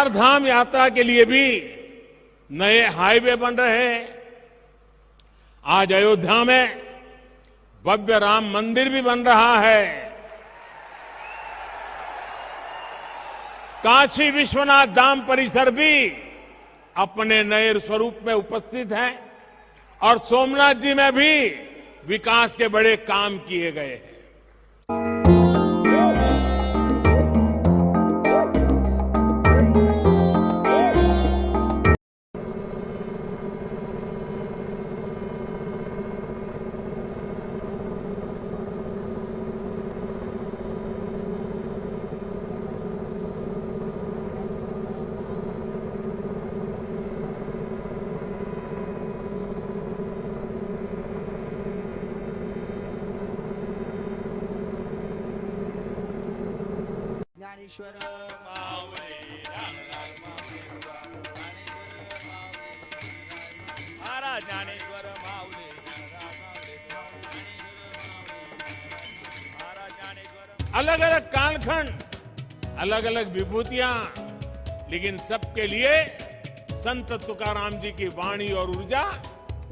चार धाम यात्रा के लिए भी नए हाईवे बन रहे हैं। आज अयोध्या में भव्य राम मंदिर भी बन रहा है। काशी विश्वनाथ धाम परिसर भी अपने नए स्वरूप में उपस्थित है और सोमनाथ जी में भी विकास के बड़े काम किए गए हैं। ज्ञानेश्वर माऊली महाराज ज्ञानेश्वर माऊली महाराज ज्ञानेश्वर। अलग अलग कालखंड, अलग अलग विभूतियां, लेकिन सबके लिए संत तुकाराम जी की वाणी और ऊर्जा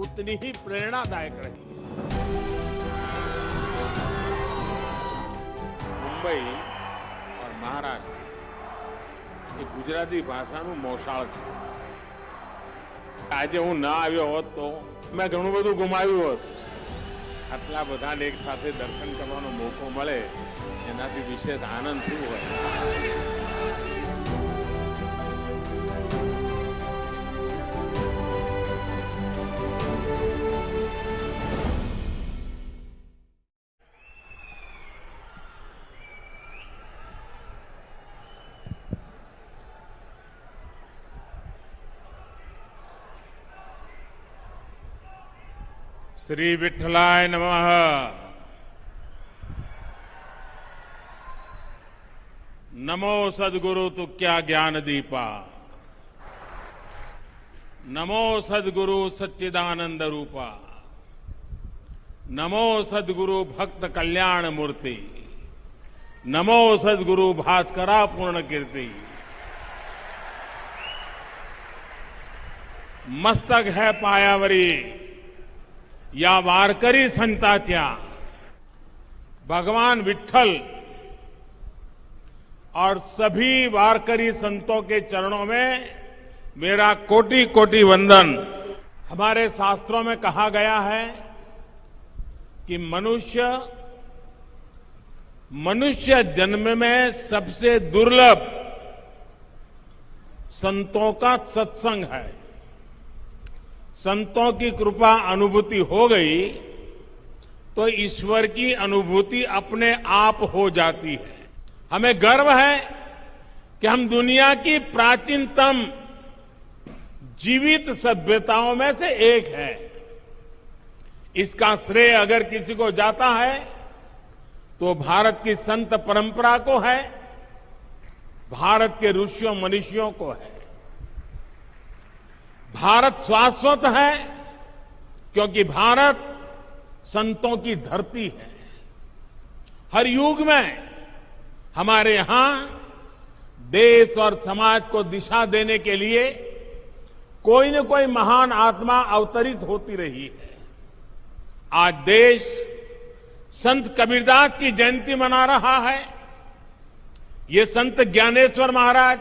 उतनी ही प्रेरणादायक रही। मुंबई और महाराष्ट्र એ ગુજરાતી ભાષાનું મોસાળ છે। આજે હું ના આવ્યો હોત તો મેં ઘણું બધું ગુમાવ્યું હોત। આટલા બધાને એક સાથે દર્શન કરવાનો મોકો મળે એનાથી વિશેષ આનંદ શું હોય। श्री विठ्ठलाय नमः। नमो सद्गुरु तुक्या ज्ञान दीपा। नमो सद्गुरु सच्चिदानंद रूपा। नमो सद्गुरु भक्त कल्याण मूर्ति। नमो सद्गुरु भास्करा पूर्ण कीर्ति। मस्तक है पायावरी या वारकरी संताच्या। भगवान विठ्ठल और सभी वारकरी संतों के चरणों में मेरा कोटि कोटि वंदन। हमारे शास्त्रों में कहा गया है कि मनुष्य जन्म में सबसे दुर्लभ संतों का सत्संग है। संतों की कृपा अनुभूति हो गई तो ईश्वर की अनुभूति अपने आप हो जाती है। हमें गर्व है कि हम दुनिया की प्राचीनतम जीवित सभ्यताओं में से एक है। इसका श्रेय अगर किसी को जाता है तो भारत की संत परंपरा को है, भारत के ऋषियों मनीषियों को है। भारत शाश्वत है क्योंकि भारत संतों की धरती है। हर युग में हमारे यहां देश और समाज को दिशा देने के लिए कोई न कोई महान आत्मा अवतरित होती रही है। आज देश संत कबीरदास की जयंती मना रहा है। ये संत ज्ञानेश्वर महाराज,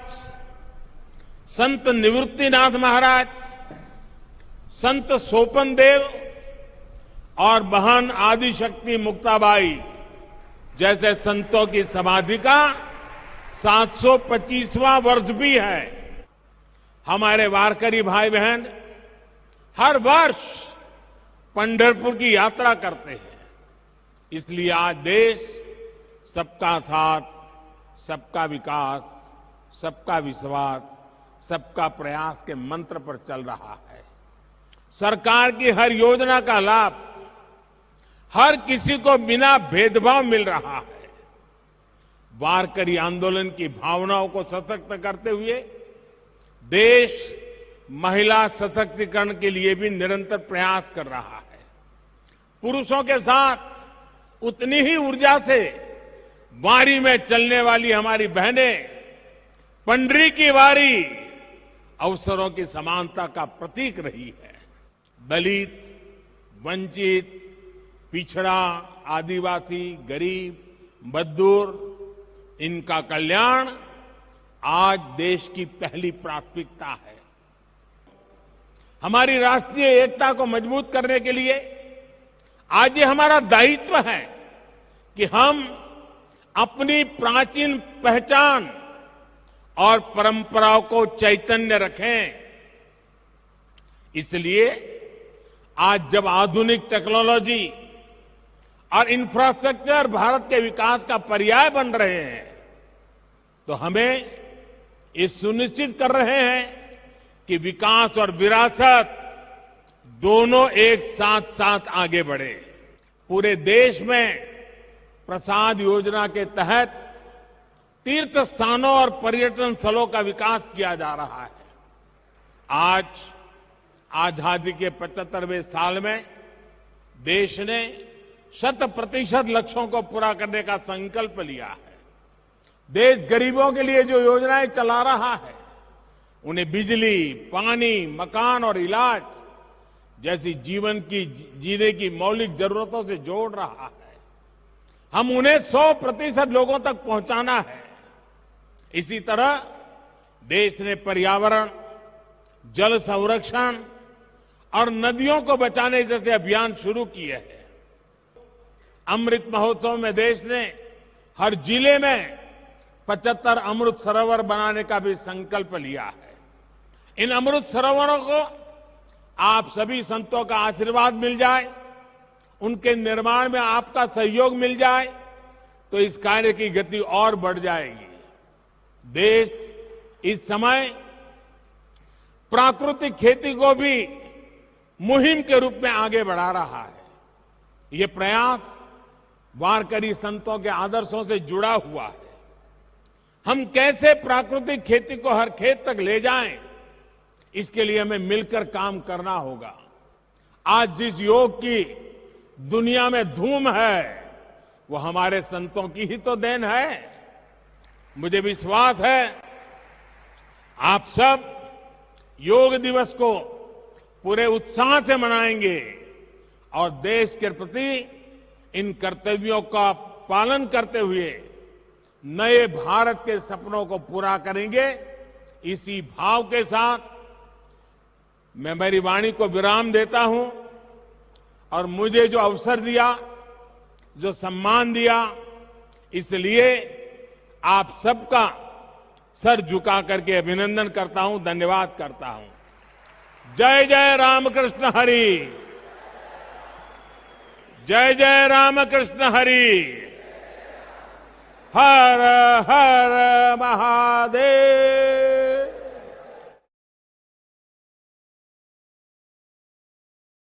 संत निवृत्तिनाथ महाराज, संत सोपन देव और बहन आदिशक्ति मुक्ताबाई जैसे संतों की समाधि का 725वां वर्ष भी है। हमारे वारकरी भाई बहन हर वर्ष पंढरपुर की यात्रा करते हैं। इसलिए आज देश सबका साथ, सबका विकास, सबका विश्वास, सबका प्रयास के मंत्र पर चल रहा है। सरकार की हर योजना का लाभ हर किसी को बिना भेदभाव मिल रहा है। वारकरी आंदोलन की भावनाओं को सशक्त करते हुए देश महिला सशक्तिकरण के लिए भी निरंतर प्रयास कर रहा है। पुरुषों के साथ उतनी ही ऊर्जा से वारी में चलने वाली हमारी बहनें पंडरी की वारी अवसरों की समानता का प्रतीक रही है। दलित, वंचित, पिछड़ा, आदिवासी, गरीब, मजदूर, इनका कल्याण आज देश की पहली प्राथमिकता है। हमारी राष्ट्रीय एकता को मजबूत करने के लिए आज ये हमारा दायित्व है कि हम अपनी प्राचीन पहचान और परंपराओं को चैतन्य रखें। इसलिए आज जब आधुनिक टेक्नोलॉजी और इंफ्रास्ट्रक्चर भारत के विकास का पर्याय बन रहे हैं, तो हमें ये सुनिश्चित कर रहे हैं कि विकास और विरासत दोनों एक साथ साथ आगे बढ़े। पूरे देश में प्रसाद योजना के तहत तीर्थ स्थानों और पर्यटन स्थलों का विकास किया जा रहा है। आज आजादी के 75वें साल में देश ने 100% लक्ष्यों को पूरा करने का संकल्प लिया है। देश गरीबों के लिए जो योजनाएं चला रहा है, उन्हें बिजली, पानी, मकान और इलाज जैसी जीवन की जीने की मौलिक जरूरतों से जोड़ रहा है। हम उन्हें 100% लोगों तक पहुंचाना है। इसी तरह देश ने पर्यावरण, जल संरक्षण और नदियों को बचाने जैसे अभियान शुरू किए हैं। अमृत महोत्सव में देश ने हर जिले में 75 अमृत सरोवर बनाने का भी संकल्प लिया है। इन अमृत सरोवरों को आप सभी संतों का आशीर्वाद मिल जाए, उनके निर्माण में आपका सहयोग मिल जाए, तो इस कार्य की गति और बढ़ जाएगी। देश इस समय प्राकृतिक खेती को भी मुहिम के रूप में आगे बढ़ा रहा है। ये प्रयास वारकरी संतों के आदर्शों से जुड़ा हुआ है। हम कैसे प्राकृतिक खेती को हर खेत तक ले जाएं, इसके लिए हमें मिलकर काम करना होगा। आज जिस योग की दुनिया में धूम है, वो हमारे संतों की ही तो देन है। मुझे विश्वास है आप सब योग दिवस को पूरे उत्साह से मनाएंगे और देश के प्रति इन कर्तव्यों का पालन करते हुए नए भारत के सपनों को पूरा करेंगे। इसी भाव के साथ मैं मेरी वाणी को विराम देता हूं और मुझे जो अवसर दिया, जो सम्मान दिया, इसलिए आप सबका सर झुका करके अभिनंदन करता हूं, धन्यवाद करता हूं। जय जय रामकृष्ण हरि, जय जय रामकृष्ण हरि, हर हर महादेव।